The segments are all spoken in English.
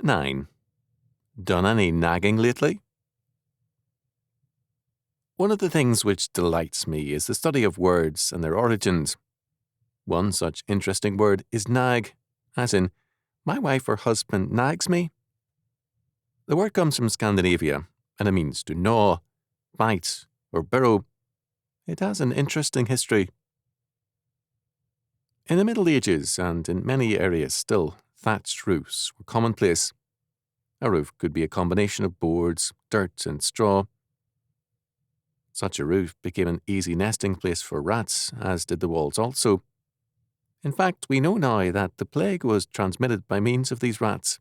9. Done any nagging lately? One of the things which delights me is the study of words and their origins. One such interesting word is nag, as in, my wife or husband nags me. The word comes from Scandinavia, and it means to gnaw, bite, or burrow. It has an interesting history. In the Middle Ages, and in many areas still, thatched roofs were commonplace. A roof could be a combination of boards, dirt, and straw. Such a roof became an easy nesting place for rats, as did the walls also. In fact, we know now that the plague was transmitted by means of these rats.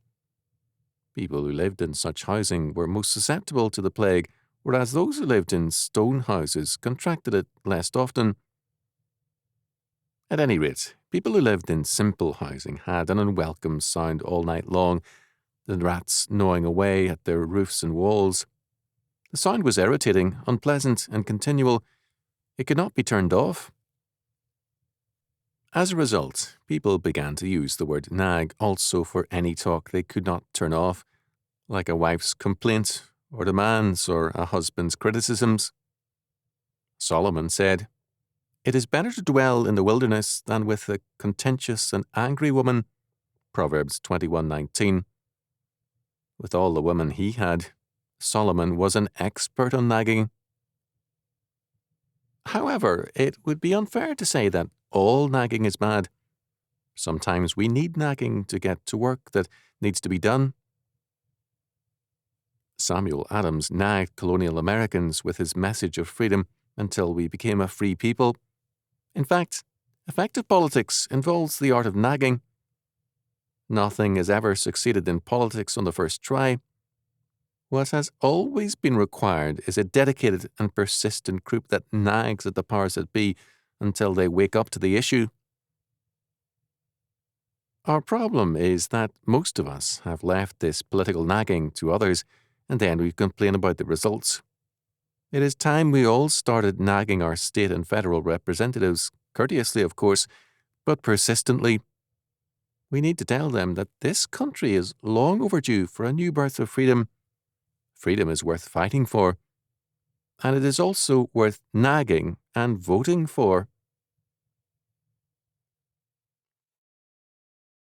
People who lived in such housing were most susceptible to the plague, whereas those who lived in stone houses contracted it less often. At any rate, people who lived in simple housing had an unwelcome sound all night long, the rats gnawing away at their roofs and walls. The sound was irritating, unpleasant, and continual. It could not be turned off. As a result, people began to use the word nag also for any talk they could not turn off, like a wife's complaint or demands or a husband's criticisms. Solomon said, "It is better to dwell in the wilderness than with a contentious and angry woman." Proverbs 21:19. With all the women he had, Solomon was an expert on nagging. However, it would be unfair to say that all nagging is bad. Sometimes we need nagging to get to work that needs to be done. Samuel Adams nagged colonial Americans with his message of freedom until we became a free people. In fact, effective politics involves the art of nagging. Nothing has ever succeeded in politics on the first try. What has always been required is a dedicated and persistent group that nags at the powers that be until they wake up to the issue. Our problem is that most of us have left this political nagging to others, and then we complain about the results. It is time we all started nagging our state and federal representatives, courteously of course, but persistently. We need to tell them that this country is long overdue for a new birth of freedom. Freedom is worth fighting for, and it is also worth nagging and voting for.